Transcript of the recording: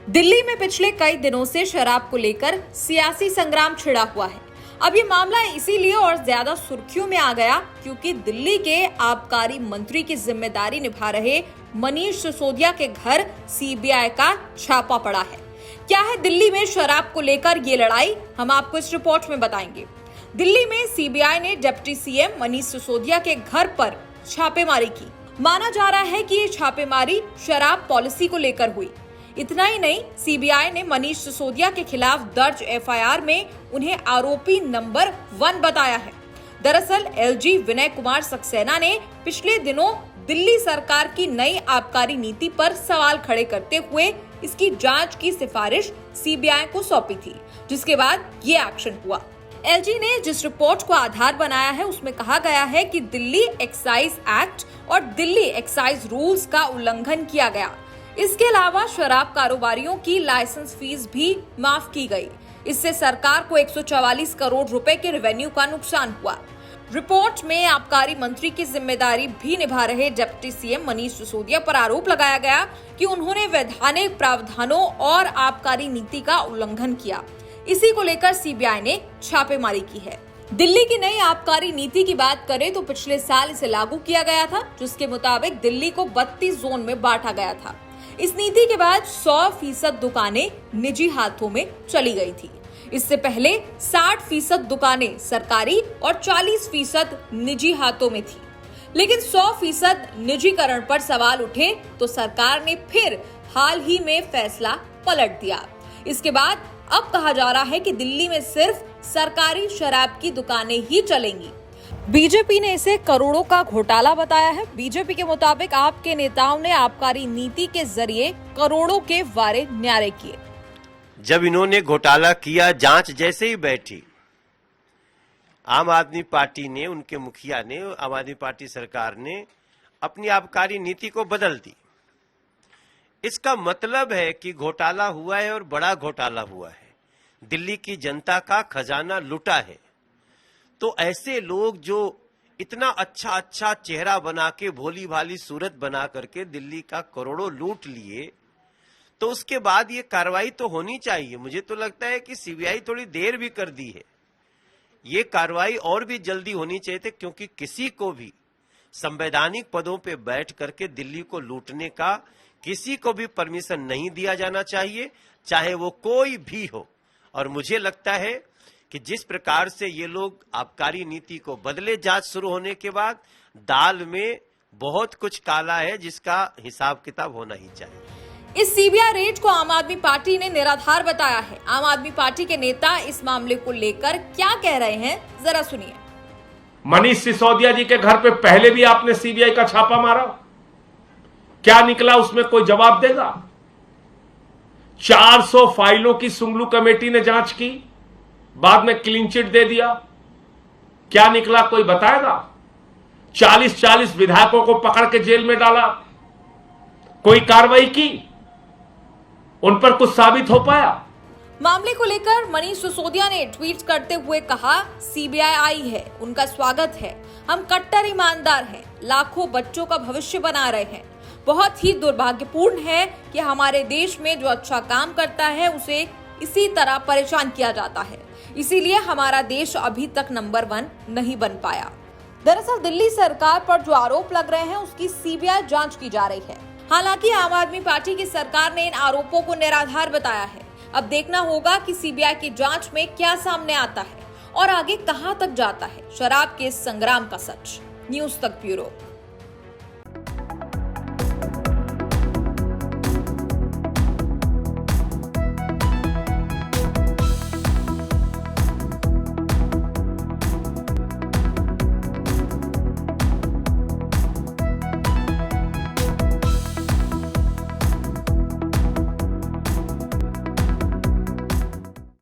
दिल्ली में पिछले कई दिनों से शराब को लेकर सियासी संग्राम छिड़ा हुआ है। अब ये मामला इसीलिए और ज्यादा सुर्खियों में आ गया क्योंकि दिल्ली के आबकारी मंत्री की जिम्मेदारी निभा रहे मनीष सिसोदिया के घर सीबीआई का छापा पड़ा है। क्या है दिल्ली में शराब को लेकर ये लड़ाई, हम आपको इस रिपोर्ट में बताएंगे। दिल्ली में सीबीआई ने डिप्टी सीएम मनीष सिसोदिया के घर पर छापेमारी की। माना जा रहा है कि ये छापेमारी शराब पॉलिसी को लेकर हुई। इतना ही नहीं, सीबीआई ने मनीष सिसोदिया के खिलाफ दर्ज एफआईआर में उन्हें आरोपी नंबर 1 बताया है। दरअसल एलजी विनय कुमार सक्सेना ने पिछले दिनों दिल्ली सरकार की नई आबकारी नीति पर सवाल खड़े करते हुए इसकी जांच की सिफारिश सीबीआई को सौंपी थी, जिसके बाद ये एक्शन हुआ। एलजी ने जिस रिपोर्ट को आधार बनाया है उसमें कहा गया है कि दिल्ली एक्साइज एक्ट और दिल्ली एक्साइज रूल्स का उल्लंघन किया गया। इसके अलावा शराब कारोबारियों की लाइसेंस फीस भी माफ की गई। इससे सरकार को 144 करोड़ रुपए के रेवेन्यू का नुकसान हुआ। रिपोर्ट में आबकारी मंत्री की जिम्मेदारी भी निभा रहे डिप्टी सीएम मनीष सिसोदिया पर आरोप लगाया गया कि उन्होंने वैधानिक प्रावधानों और आबकारी नीति का उल्लंघन किया। इसी को लेकर सीबीआई ने छापेमारी की है। दिल्ली की नई आबकारी नीति की बात करें तो पिछले साल इसे लागू किया गया था, जिसके मुताबिक दिल्ली को 32 जोन में बांटा गया था। इस नीति के बाद 100% दुकानें निजी हाथों में चली गई थी। इससे पहले 60% दुकानें सरकारी और 40% निजी हाथों में थी। लेकिन 100% निजीकरण पर सवाल उठे तो सरकार ने फिर हाल ही में फैसला पलट दिया। इसके बाद अब कहा जा रहा है कि दिल्ली में सिर्फ सरकारी शराब की दुकानें ही चलेंगी। बीजेपी ने इसे करोड़ों का घोटाला बताया है। बीजेपी के मुताबिक आपके नेताओं ने आबकारी नीति के जरिए करोड़ों के वारे न्यारे किए। जब इन्होंने घोटाला किया, जांच जैसे ही बैठी, आम आदमी पार्टी ने, उनके मुखिया ने, आम आदमी पार्टी सरकार ने अपनी आबकारी नीति को बदल दी। इसका मतलब है कि घोटाला हुआ है और बड़ा घोटाला हुआ है। दिल्ली की जनता का खजाना लूटा है। तो ऐसे लोग जो इतना अच्छा चेहरा बना के, भोली भाली सूरत बना करके दिल्ली का करोड़ों लूट लिए, तो उसके बाद ये कार्रवाई तो होनी चाहिए। मुझे तो लगता है कि सीबीआई थोड़ी देर भी कर दी है। ये कार्रवाई और भी जल्दी होनी चाहिए थी, क्योंकि किसी को भी संवैधानिक पदों पे बैठ करके दिल्ली को लूटने का किसी को भी परमिशन नहीं दिया जाना चाहिए, चाहे वो कोई भी हो। और मुझे लगता है कि जिस प्रकार से ये लोग आबकारी नीति को बदले, जांच शुरू होने के बाद, दाल में बहुत कुछ काला है जिसका हिसाब किताब होना ही चाहिए। इस सीबीआई रेड को आम आदमी पार्टी ने निराधार बताया है। आम आदमी पार्टी के नेता इस मामले को लेकर क्या कह रहे हैं, जरा सुनिए। मनीष सिसोदिया जी के घर पे पहले भी आपने सीबीआई का छापा मारा, क्या निकला उसमें कोई जवाब देगा? 400 फाइलों की सुंगलू कमेटी ने जांच की, बाद में क्लीन चिट दे दिया, क्या निकला कोई बताएगा? 40-40 विधायकों को पकड़ के जेल में डाला, कोई कार्रवाई की? उन पर कुछ साबित हो पाया? मामले को लेकर मनीष सिसोदिया ने ट्वीट करते हुए कहा, सीबीआई आई है, उनका स्वागत है। हम कट्टर ईमानदार हैं, लाखों बच्चों का भविष्य बना रहे हैं। बहुत ही दुर्भाग्यपूर्ण है कि हमारे देश में जो अच्छा काम करता है उसे इसी तरह परेशान किया जाता है। इसीलिए हमारा देश अभी तक नंबर 1 नहीं बन पाया। दरअसल दिल्ली सरकार पर जो आरोप लग रहे हैं उसकी सीबीआई जांच की जा रही है। हालांकि आम आदमी पार्टी की सरकार ने इन आरोपों को निराधार बताया है। अब देखना होगा कि सीबीआई की जांच में क्या सामने आता है और आगे कहां तक जाता है शराब के संग्राम का सच। न्यूज़ तक ब्यूरो।